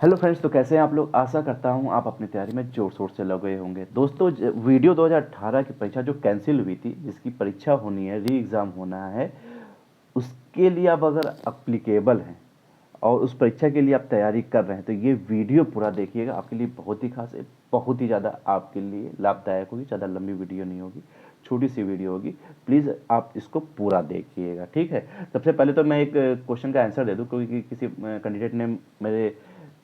Hello friends, तो कैसे हैं आप लोग। आशा करता हूं आप अपनी तैयारी में जोर शोर से लगे होंगे। दोस्तों, वीडियो 2018 की परीक्षा जो कैंसिल हुई थी, जिसकी परीक्षा होनी है, री एग्ज़ाम होना है, उसके लिए आप अगर अप्लीकेबल हैं और उस परीक्षा के लिए आप तैयारी कर रहे हैं तो ये वीडियो पूरा देखिएगा। आपके लिए बहुत ही खास है, बहुत ही ज़्यादा आपके लिए लाभदायक होगी। ज़्यादा लंबी वीडियो नहीं होगी, छोटी सी वीडियो होगी। प्लीज़ आप इसको पूरा देखिएगा, ठीक है। सबसे पहले तो मैं एक क्वेश्चन का आंसर दे दूं, क्योंकि किसी कैंडिडेट ने मेरे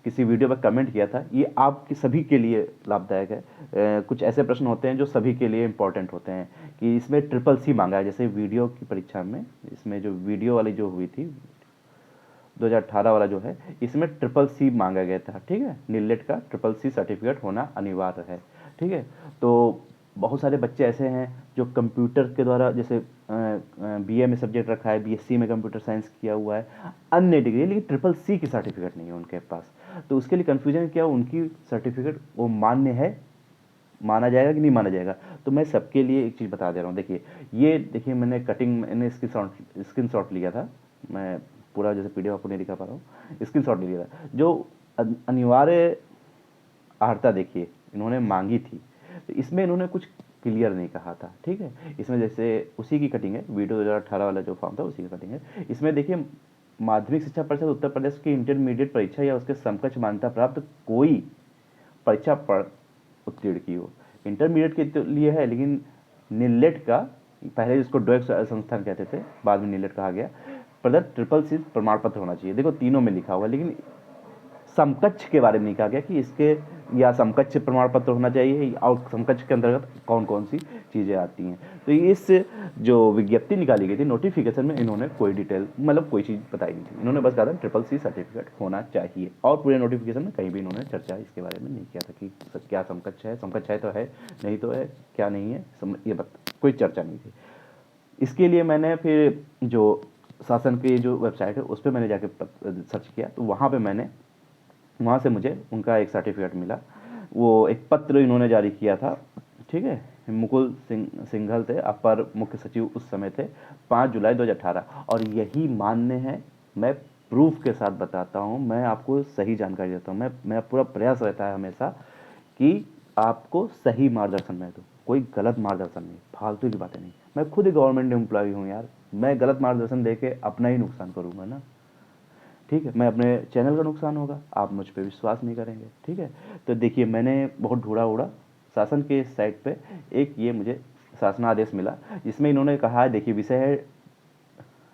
किसी वीडियो पर कमेंट किया था। ये आपके सभी के लिए लाभदायक है। कुछ ऐसे प्रश्न होते हैं जो सभी के लिए इंपॉर्टेंट होते हैं कि इसमें ट्रिपल सी मांगा है। जैसे वीडियो की परीक्षा में इसमें जो वीडियो वाली जो हुई थी 2018 वाला जो है, इसमें ट्रिपल सी मांगा गया था, ठीक है। नीलेट का ट्रिपल सी सर्टिफिकेट होना अनिवार्य है, ठीक है। तो बहुत सारे बच्चे ऐसे हैं जो कंप्यूटर के द्वारा, जैसे बीए में सब्जेक्ट रखा है, बीएससी में कंप्यूटर साइंस किया हुआ है, अन्य डिग्री, लेकिन ट्रिपल सी की सर्टिफिकेट नहीं है उनके पास। तो उसके लिए कन्फ्यूजन क्या, उनकी सर्टिफिकेट वो मान्य है, माना जाएगा कि नहीं माना जाएगा। तो मैं सबके लिए एक चीज़ बता दे रहा हूँ। देखिए, ये देखिए, मैंने स्क्रीन शॉट लिया था। मैं पूरा जैसे पीडीएफ आपको नहीं दिखा पा रहा हूँ, स्क्रीन शॉट लिया था। जो अनिवार्य अर्हता देखिए इन्होंने मांगी थी, तो इसमें इन्होंने कुछ क्लियर नहीं कहा था, ठीक है। इसमें जैसे उसी की कटिंग है, वीडियो 2018 वाला जो फॉर्म था उसी की कटिंग है। इसमें देखिए, माध्यमिक शिक्षा परिषद उत्तर प्रदेश की इंटरमीडिएट परीक्षा या उसके समकक्ष मान्यता प्राप्त कोई परीक्षा पर उत्तीर्ण की हो। इंटरमीडिएट के तो लिए है, लेकिन नीलेट का, पहले इसको डोएक संस्थान कहते थे, बाद में नीलेट कहा गया, प्रदत्त ट्रिपल सी प्रमाण पत्र होना चाहिए। देखो, तीनों में लिखा हुआ, लेकिन समकक्ष के बारे में नहीं कहा गया कि इसके या समकक्ष प्रमाण पत्र होना चाहिए, और समकक्ष के अंतर्गत कौन कौन सी चीज़ें आती हैं। तो इस जो विज्ञप्ति निकाली गई थी नोटिफिकेशन में, इन्होंने कोई डिटेल, मतलब कोई चीज़ बताई नहीं थी। इन्होंने बस कहा था ट्रिपल सी सर्टिफिकेट होना चाहिए, और पूरे नोटिफिकेशन में कहीं भी इन्होंने चर्चा इसके बारे में नहीं किया था कि क्या समकक्ष है तो है, नहीं तो है, क्या नहीं है, ये कोई चर्चा नहीं थी। इसके लिए मैंने फिर जो शासन की जो वेबसाइट है उस पर मैंने जाके सर्च किया, तो वहाँ से मुझे उनका एक सर्टिफिकेट मिला। वो एक पत्र इन्होंने जारी किया था, ठीक है। मुकुल सिंघल थे, अपर मुख्य सचिव उस समय थे, 5 जुलाई 2018, और यही मान्य है। मैं प्रूफ के साथ बताता हूँ, मैं आपको सही जानकारी देता हूँ। मेरा पूरा प्रयास रहता है हमेशा कि आपको सही मार्गदर्शन मैं दूँ, कोई गलत मार्गदर्शन नहीं, फालतू की बातें नहीं। मैं खुद ही गवर्नमेंट एम्प्लॉय हूँ यार, मैं गलत मार्गदर्शन दे के अपना ही नुकसान करूँगा ना, ठीक है। मैं अपने चैनल का नुकसान होगा, आप मुझ पर विश्वास नहीं करेंगे, ठीक है। तो देखिए, मैंने बहुत ढूंढा उड़ा शासन के साइट पे, एक ये मुझे शासनादेश मिला, जिसमें इन्होंने कहा है, देखिए विषय है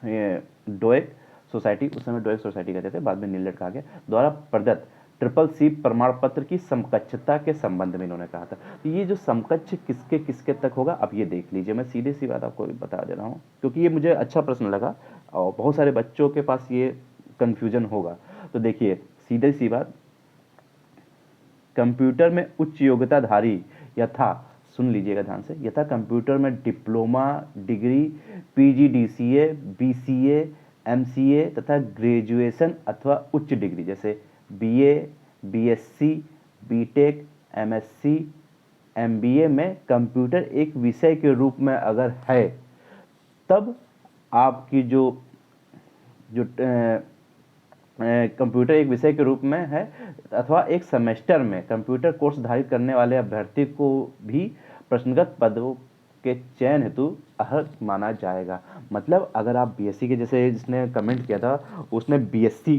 ये डोएक सोसाइटी, उस समय डोएक सोसाइटी कहते थे, बाद में नीलेट कहा गया, द्वारा प्रदत्त ट्रिपल सी प्रमाण पत्र की समकक्षता के संबंध में इन्होंने कहा था। तो ये जो समकक्ष किसके किसके तक होगा, अब ये देख लीजिए। मैं सीधे सी बात आपको बता दे रहा हूँ, क्योंकि ये मुझे अच्छा प्रश्न लगा और बहुत सारे बच्चों के पास ये कन्फ्यूजन होगा। तो देखिए, सीधे सी बात, कंप्यूटर में उच्च योग्यताधारी यथा, सुन लीजिएगा ध्यान से, यथा कंप्यूटर में diploma degree, PGDCA, BCA, MCA तथा ग्रेजुएशन अथवा उच्च डिग्री जैसे BA, BSc, BTech, MSc, MBA में कंप्यूटर एक विषय के रूप में अगर है, तब आपकी जो जो कंप्यूटर एक विषय के रूप में है, अथवा एक सेमेस्टर में कंप्यूटर कोर्स धारित करने वाले अभ्यर्थी को भी प्रश्नगत पदों के चयन हेतु अर्ह माना जाएगा। मतलब अगर आप बीएससी के, जैसे जिसने कमेंट किया था उसने बीएससी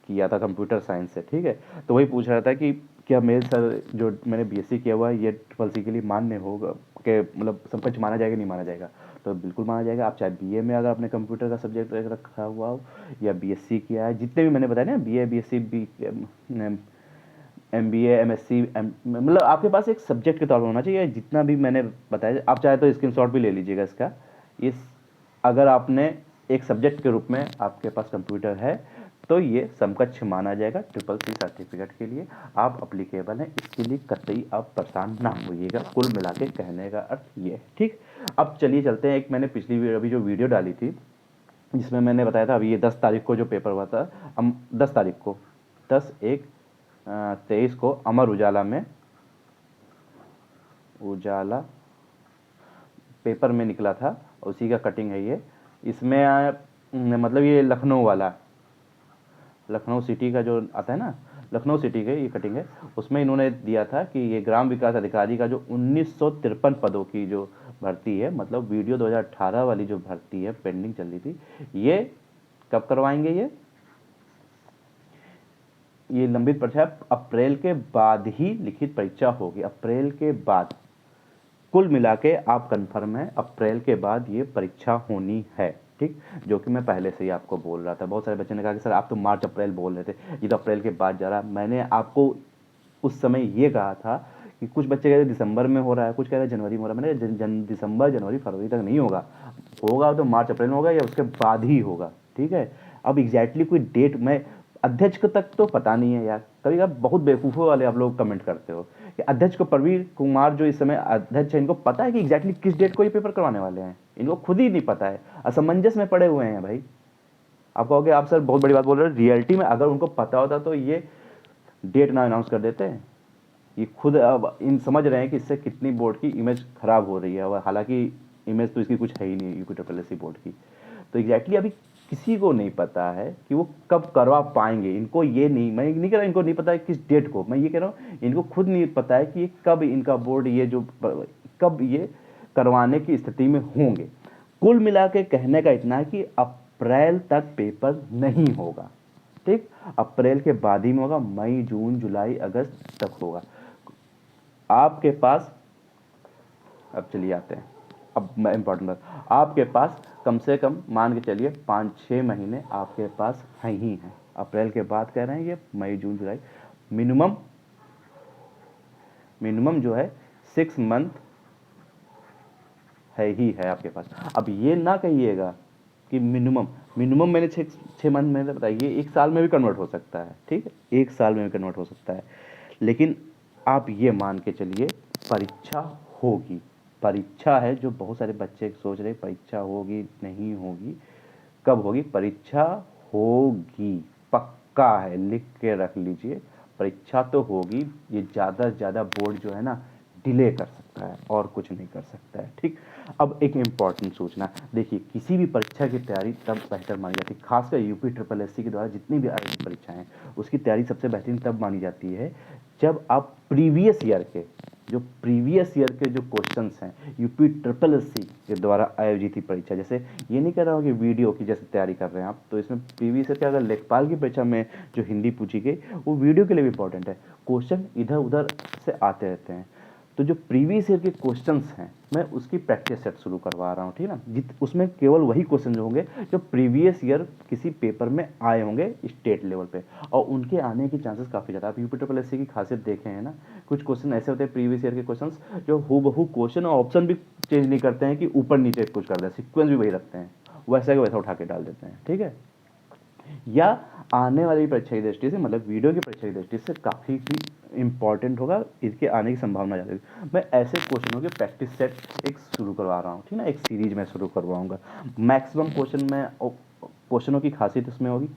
किया था कंप्यूटर साइंस से, ठीक है, तो वही पूछ रहा था कि क्या मेरे सर जो मैंने बीएससी किया हुआ है ये ट्रिपल सी के लिए मान्य होगा, कि मतलब समकक्ष माना जाएगा नहीं माना जाएगा। तो बिल्कुल माना जाएगा। आप चाहे बीए में अगर आपने कंप्यूटर का सब्जेक्ट रखा हुआ हो, या बीएससी किया है, जितने भी मैंने बताया ना, बीए, बीएससी, एमबीए, एमएससी, मतलब आपके पास एक सब्जेक्ट के तौर पर होना चाहिए। जितना भी मैंने बताया, आप चाहे तो स्क्रीनशॉट भी ले लीजिएगा इसका। इस अगर आपने एक सब्जेक्ट के रूप में आपके पास कंप्यूटर है, तो ये समकक्ष माना जाएगा ट्रिपल सी सर्टिफिकेट के लिए। आप अप्लीकेबल हैं, इसके लिए कतई आप परेशान ना होइएगा। कुल मिला के कहने का अर्थ ये है, ठीक। अब चलिए चलते हैं, एक मैंने पिछली अभी जो वीडियो डाली थी, जिसमें मैंने बताया था, अभी ये 10 तारीख को जो पेपर हुआ था, हम 10 तारीख को, 10/1/23 को अमर उजाला में, उजाला पेपर में निकला था, उसी का कटिंग है ये। इसमें मतलब ये लखनऊ वाला, लखनऊ सिटी का जो आता है ना, लखनऊ सिटी के ये कटिंग है, उसमें इन्होंने दिया था कि ये ग्राम विकास अधिकारी का जो 1953 पदों की जो भर्ती है, मतलब वीडियो 2018 वाली जो भर्ती है पेंडिंग चल रही थी, ये कब करवाएंगे? ये लंबित परीक्षा अप्रैल के बाद ही लिखित परीक्षा होगी, अप्रैल के बाद। कुल मिला के आप कन्फर्म है, अप्रैल के बाद ये परीक्षा होनी है, ठीक, जो कि मैं पहले से ही आपको बोल रहा था। बहुत सारे बच्चों ने कहा कि सर आप तो मार्च अप्रैल बोल रहे थे, ये तो अप्रैल के बाद जा रहा है। मैंने आपको उस समय ये कहा था कि कुछ बच्चे कह रहे दिसंबर में हो रहा है, कुछ कह रहे जनवरी में हो रहा है। मैंने दिसंबर जनवरी फरवरी तक नहीं होगा, होगा तो मार्च अप्रैल में होगा या उसके बाद ही होगा, ठीक है। अब एग्जैक्टली कोई डेट मैं अध्यक्ष को तक तो पता नहीं है यार, कभी कभी बहुत बेवकूफ़ों वाले आप लोग कमेंट करते हो कि अध्यक्ष को, प्रवीण कुमार जो इस समय अध्यक्ष है, इनको पता है कि एग्जैक्टली किस डेट को ये पेपर करवाने वाले हैं? इनको खुद ही नहीं पता है, असमंजस में पड़े हुए हैं भाई। आप कहोगे आप सर बहुत बड़ी बात बोल रहे हो, रियलिटी में अगर उनको पता होता तो ये डेट ना अनाउंस कर देते हैं। ये खुद अब इन समझ रहे हैं कि इससे कितनी बोर्ड की इमेज खराब हो रही है, और हालांकि इमेज तो इसकी कुछ है ही नहीं यूपी बोर्ड की। तो एग्जैक्टली अभी किसी को नहीं पता है कि वो कब करवा पाएंगे। इनको ये नहीं, मैं नहीं कह रहा इनको नहीं पता है किस डेट को, मैं ये कह रहा हूँ इनको खुद नहीं पता है कि कब इनका बोर्ड ये जो कब ये करवाने की स्थिति में होंगे। कुल मिला के कहने का इतना है कि अप्रैल तक पेपर नहीं होगा, ठीक, अप्रैल के बाद ही में होगा, मई जून जुलाई अगस्त तक होगा आपके पास। अब चलिए आते हैं, अब मैं इंपॉर्टेंट बात, आपके पास कम से कम मान के चलिए 5-6 महीने आपके पास हैं ही हैं। अप्रैल के बाद कह रहे हैं ये मई जून जुलाई, मिनिमम जो है 6 मंथ है ही है आपके पास। अब ये ना कहिएगा कि मिनिमम मैंने 6 मंथ में बताया, ये 1 साल में भी कन्वर्ट हो सकता है, ठीक है, 1 साल में भी कन्वर्ट हो सकता है। लेकिन आप ये मान के चलिए परीक्षा होगी, परीक्षा है जो बहुत सारे बच्चे सोच रहे परीक्षा होगी नहीं होगी, कब होगी? परीक्षा होगी, पक्का है, लिख के रख लीजिए, परीक्षा तो होगी। ये ज़्यादा से ज़्यादा बोर्ड जो है ना डिले कर सकता है और कुछ नहीं कर सकता है, ठीक। अब एक इम्पॉर्टेंट सूचना, देखिए किसी भी परीक्षा की तैयारी तब बेहतर मानी जाती है, खासकर यूपी ट्रिपल एससी के द्वारा जितनी भी आयोजित परीक्षाएं हैं उसकी तैयारी सबसे बेहतरीन तब मानी जाती है जब आप प्रीवियस ईयर के जो क्वेश्चंस हैं यूपी ट्रिपल एससी के द्वारा आयोजित ही परीक्षा, जैसे ये नहीं कह रहा हूँ कि वीडियो की जैसे तैयारी कर रहे हैं आप, तो इसमें प्रीवियस ईयर के अगर लेखपाल की परीक्षा में जो हिंदी पूछी गई वो वीडियो के लिए भी इंपॉर्टेंट है, क्वेश्चन इधर उधर से आते रहते हैं। तो जो प्रीवियस ईयर के क्वेश्चंस हैं मैं उसकी प्रैक्टिस सेट शुरू करवा रहा हूँ, ठीक है ना, उसमें केवल वही क्वेश्चन जो होंगे जो प्रीवियस ईयर किसी पेपर में आए होंगे स्टेट लेवल पे, और उनके आने की चांसेस काफ़ी ज़्यादा। आप यूपी ट्रिपल एससी की खासियत देखे हैं ना, कुछ क्वेश्चन ऐसे होते हैं प्रीवियस ईयर के क्वेश्चंस जो हूबहू क्वेश्चन और ऑप्शन भी चेंज नहीं करते हैं कि ऊपर नीचे कुछ कर दें, सिक्वेंस भी वही रखते हैं, वैसा का वैसा उठा के डाल देते हैं, ठीक है। या आने वाली परीक्षा की दृष्टि से, मतलब वीडियो की परीक्षा की दृष्टि से काफ़ी ही इंपॉर्टेंट होगा, इसके आने की संभावना ज़्यादा है। मैं ऐसे क्वेश्चनों के प्रैक्टिस सेट एक शुरू करवा रहा हूँ, ठीक ना, एक सीरीज में शुरू करवाऊंगा। मैक्सिमम क्वेश्चनों की खासियत इसमें होगी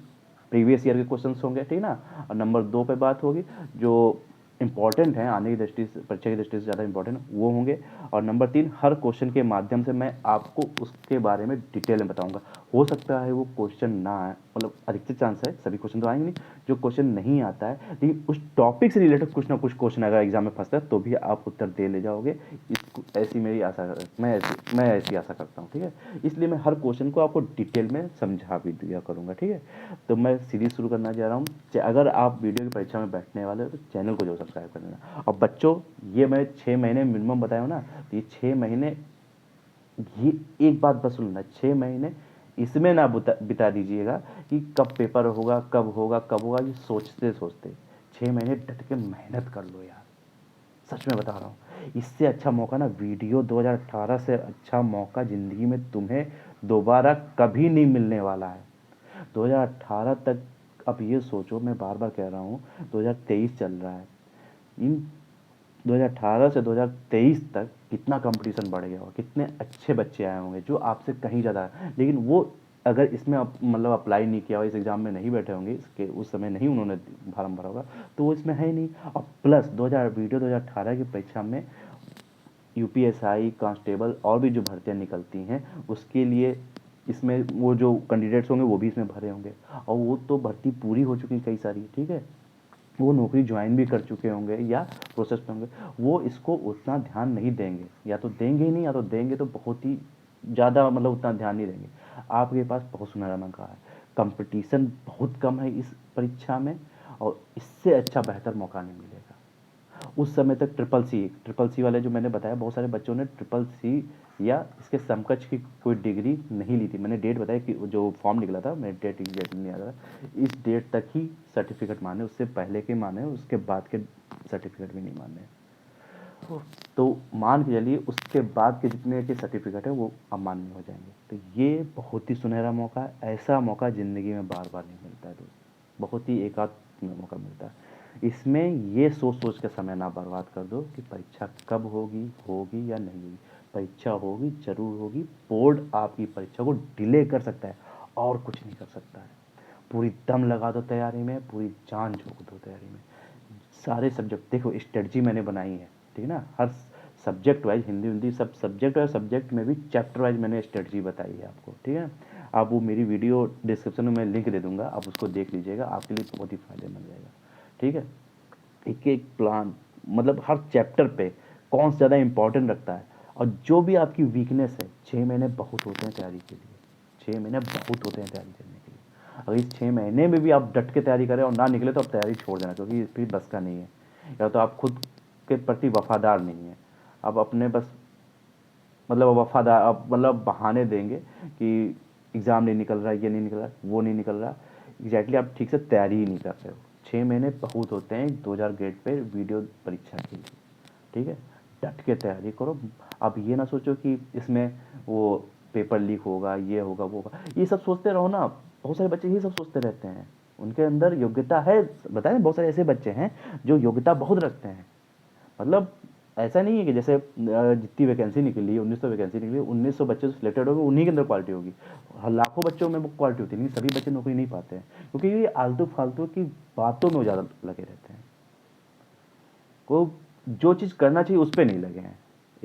प्रीवियस ईयर के क्वेश्चंस होंगे, ठीक ना, और नंबर 2 पे बात होगी जो इंपॉर्टेंट है आने की दृष्टि से, परीक्षा की दृष्टि से ज़्यादा इंपॉर्टेंट वो होंगे, और नंबर 3 हर क्वेश्चन के माध्यम से मैं आपको उसके बारे में डिटेल में बताऊंगा। हो सकता है वो क्वेश्चन ना आए, मतलब अधिकतर चांस है, सभी क्वेश्चन तो आएंगे नहीं, जो क्वेश्चन नहीं आता है लेकिन उस टॉपिक से रिलेटेड कुछ ना कुछ क्वेश्चन अगर एग्जाम में फंसता है तो भी आप उत्तर दे ले जाओगे, ऐसी मेरी आशा, मैं ऐसी आशा करता हूँ, ठीक है। इसलिए मैं हर क्वेश्चन को आपको डिटेल में समझा भी दिया करूँगा, ठीक है। तो मैं सीरीज शुरू करना चाह रहा हूँ, अगर आप वीडियो की परीक्षा में बैठने वाले हो तो चैनल को जो सब्सक्राइब कर लेना। और बच्चों ये मैं 6 महीने मिनिमम बताया हूँ ना, तो ये 6 महीने, ये एक बात बस सुनना, 6 महीने इसमें ना बिता दीजिएगा कि कब पेपर होगा कब होगा कब होगा, ये सोचते सोचते 6 महीने डट के मेहनत कर लो यार, सच में बता रहा हूँ। इससे अच्छा मौका ना, वीडियो 2018 से अच्छा मौका ज़िंदगी में तुम्हें दोबारा कभी नहीं मिलने वाला है। 2018 तक, अब ये सोचो, मैं बार बार कह रहा हूँ 2023 चल रहा है, इन 2018 से 2023 तक कितना कंपटीशन बढ़ गया होगा, कितने अच्छे बच्चे आए होंगे जो आपसे कहीं ज़्यादा, लेकिन वो अगर इसमें मतलब अप्लाई नहीं किया हो, इस एग्ज़ाम में नहीं बैठे होंगे, इसके उस समय नहीं उन्होंने फार्म भरा होगा, तो वो इसमें है ही नहीं। और प्लस 2018 की परीक्षा में यूपीएसआई कांस्टेबल और भी जो भर्तियाँ निकलती हैं उसके लिए इसमें वो जो कैंडिडेट्स होंगे वो भी इसमें भरे होंगे, और वो तो भर्ती पूरी हो चुकी कई सारी, ठीक है। वो नौकरी ज्वाइन भी कर चुके होंगे या प्रोसेस में होंगे, वो इसको उतना ध्यान नहीं देंगे, या तो देंगे ही नहीं, या तो देंगे तो बहुत ही ज़्यादा, मतलब उतना ध्यान नहीं देंगे। आपके पास बहुत सुनहरा मौका है, कंपटीशन बहुत कम है इस परीक्षा में, और इससे अच्छा बेहतर मौका नहीं मिलेगा। उस समय तक ट्रिपल सी वाले जो मैंने बताया, बहुत सारे बच्चों ने ट्रिपल सी या इसके समकक्ष की कोई डिग्री नहीं ली थी। मैंने डेट बताया कि जो फॉर्म निकला था, मैं डेट एग्जैक्ट नहीं याद रहा, इस डेट तक ही सर्टिफिकेट माने, उससे पहले के माने, उसके बाद के सर्टिफिकेट भी नहीं माने। तो मान के चलिए उसके बाद के जितने के सर्टिफिकेट है वो अमान्य हो जाएंगे। तो ये बहुत ही सुनहरा मौका है, ऐसा मौका ज़िंदगी में बार बार नहीं मिलता है दोस्त, बहुत ही एकाध मौका मिलता है। इसमें ये सोच सोच के समय ना बर्बाद कर दो कि परीक्षा कब होगी, होगी या नहीं होगी। परीक्षा होगी, जरूर होगी। बोर्ड आपकी परीक्षा को डिले कर सकता है और कुछ नहीं कर सकता है। पूरी दम लगा दो तैयारी में, पूरी जान झोंक दो तैयारी में। सारे सब्जेक्ट देखो, स्ट्रेटजी मैंने बनाई है, ठीक है ना, हर सब्जेक्ट वाइज, हिंदी हिंदी सब सब्जेक्ट, और सब्जेक्ट में भी चैप्टर वाइज मैंने स्ट्रेटजी बताई है आपको, ठीक है। आप वो मेरी वीडियो डिस्क्रिप्शन में मैं लिंक दे दूंगा, आप उसको देख लीजिएगा, आपके लिए बहुत ही फायदेमंद रहेगा, ठीक है। एक एक प्लान, मतलब हर चैप्टर पे कौन सा ज़्यादा इंपॉर्टेंट रखता है, और जो भी आपकी वीकनेस है, 6 महीने बहुत होते हैं तैयारी के लिए, 6 महीने बहुत होते हैं तैयारी करने के लिए। अगर इस 6 महीने में भी आप डट के तैयारी करें और ना निकले तो आप तैयारी छोड़ देना, क्योंकि फिर बस का नहीं है, या तो आप खुद के प्रति वफादार नहीं है, आप अपने बस, मतलब वफादार, आप मतलब बहाने देंगे कि एग्ज़ाम नहीं निकल रहा, ये नहीं निकल रहा, वो नहीं निकल रहा, एग्जैक्टली आप ठीक से तैयारी ही नहीं कर रहे हो। 6 महीने बहुत होते हैं 2000 ग्रेड पे वीडियो परीक्षा के लिए, ठीक है। डट के तैयारी करो। आप ये ना सोचो कि इसमें वो पेपर लीक होगा, ये होगा, वो होगा, ये सब सोचते रहो ना। बहुत सारे बच्चे ये सब सोचते रहते हैं, उनके अंदर योग्यता है, बताए बहुत सारे ऐसे बच्चे हैं जो योग्यता बहुत रखते हैं, मतलब ऐसा नहीं है कि जैसे जितनी वैकेंसी निकली, 1900 वैकेंसी निकली, 1900 बच्चे तो सिलेक्टेड होंगे, उन्हीं के अंदर क्वालिटी होगी। लाखों बच्चों में वो क्वालिटी होती है, लेकिन सभी बच्चे नौकरी नहीं पाते हैं, क्योंकि ये आलतू फालतू की बातों में ज़्यादा लगे रहते हैं। को जो चीज़ करना चाहिए उस पर नहीं लगे हैं।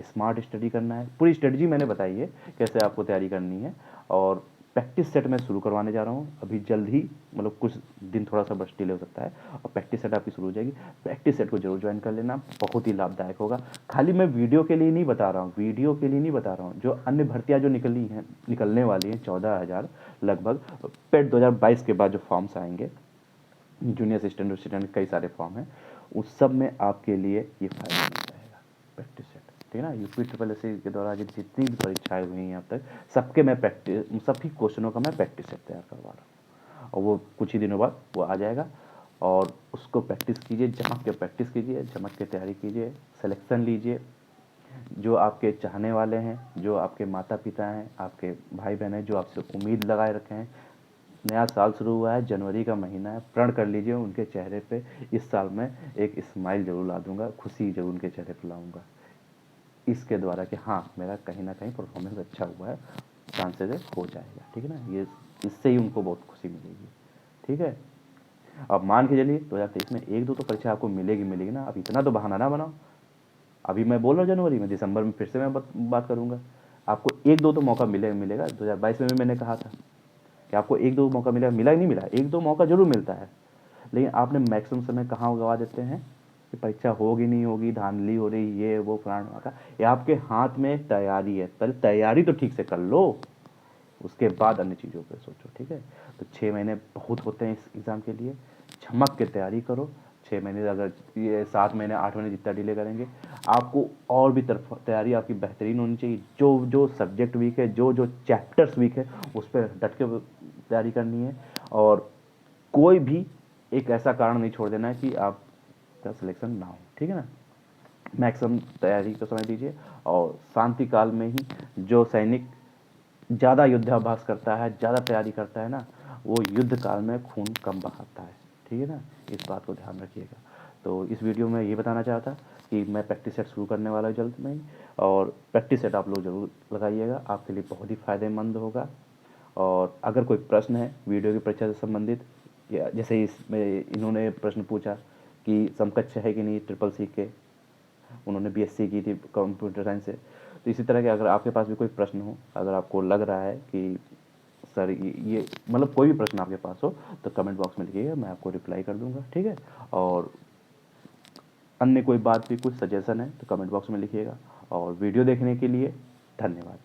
स्मार्ट स्टडी करना है, पूरी स्ट्रेटजी मैंने बताई है कैसे आपको तैयारी करनी है, और प्रैक्टिस सेट मैं शुरू करवाने जा रहा हूँ अभी जल्द ही, मतलब कुछ दिन थोड़ा सा बस डिले हो सकता है, और प्रैक्टिस सेट आपकी शुरू हो जाएगी। प्रैक्टिस सेट को जरूर ज्वाइन कर लेना, बहुत ही लाभदायक होगा। खाली मैं वीडियो के लिए नहीं बता रहा हूँ, वीडियो के लिए नहीं बता रहा हूँ, जो अन्य भर्तियाँ जो निकली हैं, निकलने वाली हैं 14,000 लगभग, पेड 2022 के बाद जो फॉर्म्स आएंगे, जूनियर असिस्टेंट असिस्टेंट कई सारे फॉर्म हैं, उस सब में आपके लिए ये फायदा मिल जाएगा प्रैक्टिस सेट, ठीक है ना। यूपी ट्रिपल एस के द्वारा जितनी भी परीक्षाएं हुई हैं अब तक, सबके मैं प्रैक्टिस, सभी क्वेश्चनों का मैं प्रैक्टिस सेट तैयार करवा रहा हूँ, और वो कुछ ही दिनों बाद वो आ जाएगा, और उसको प्रैक्टिस कीजिए, झमक के प्रैक्टिस कीजिए, झमक के तैयारी कीजिए, सिलेक्शन लीजिए। जो आपके चाहने वाले हैं, जो आपके माता पिता हैं, आपके भाई बहन हैं, जो आपसे उम्मीद लगाए रखे हैं, नया साल शुरू हुआ है, जनवरी का महीना है, प्रण कर लीजिए उनके चेहरे पे इस साल में एक स्माइल जरूर ला दूंगा, खुशी जरूर उनके चेहरे पर लाऊंगा, इसके द्वारा कि हाँ मेरा कहीं ना कहीं परफॉर्मेंस अच्छा हुआ है, चांसेस हो जाएगा, ठीक है ना। ये इससे ही उनको बहुत खुशी मिलेगी, ठीक है। अब मान के चलिए 2023 में एक दो तो परीक्षा आपको मिलेगी मिलेगी ना, अब इतना तो बहाना ना बनाओ। अभी मैं बोल रहा हूँ जनवरी में, दिसंबर में फिर से मैं बात करूँगा, आपको एक दो तो मौका मिलेगा। 2022 में भी मैंने कहा था कि आपको एक दो मौका मिला, मिला ही नहीं मिला, एक दो मौका जरूर मिलता है, लेकिन आपने मैक्सिमम समय कहाँ गवा देते हैं कि परीक्षा होगी नहीं होगी, धांधली हो रही, ये वो फलाना का। ये आपके हाथ में तैयारी है, पहले तैयारी तो ठीक से कर लो, उसके बाद अन्य चीज़ों पे सोचो, ठीक है। तो 6 महीने बहुत होते हैं इस एग्ज़ाम के लिए, झमक के तैयारी करो। 6 महीने, अगर ये 7 महीने 8 महीने जितना डिले करेंगे, आपको और भी तरफ तैयारी आपकी बेहतरीन होनी चाहिए। जो जो सब्जेक्ट वीक है, जो जो चैप्टर्स वीक है, उस पर डट के तैयारी करनी है, और कोई भी एक ऐसा कारण नहीं छोड़ देना है कि आपका सिलेक्शन ना हो, ठीक है ना। मैक्सिमम तैयारी का समय दीजिए, और शांति काल में ही जो सैनिक ज़्यादा युद्धाभ्यास करता है, ज़्यादा तैयारी करता है ना, वो युद्ध काल में खून कम बहाता है, ठीक है ना, इस बात को ध्यान रखिएगा। तो इस वीडियो में ये बताना चाहता कि मैं प्रैक्टिस सेट शुरू करने वाला हूँ जल्द में ही, और प्रैक्टिस सेट आप लोग ज़रूर लगाइएगा, आपके लिए बहुत ही फ़ायदेमंद होगा। और अगर कोई प्रश्न है वीडियो की परीक्षा से संबंधित, या जैसे इसमें इन्होंने प्रश्न पूछा कि समकक्ष है कि नहीं ट्रिपल सी के, उन्होंने बीएससी की थी कंप्यूटर साइंस से, तो इसी तरह के अगर आपके पास भी कोई प्रश्न हो, अगर आपको लग रहा है कि सर ये मतलब कोई भी प्रश्न आपके पास हो तो कमेंट बॉक्स में लिखिएगा, मैं आपको रिप्लाई कर दूंगा, ठीक है। और अन्य कोई बात भी, कुछ सजेशन है तो कमेंट बॉक्स में लिखिएगा। और वीडियो देखने के लिए धन्यवाद।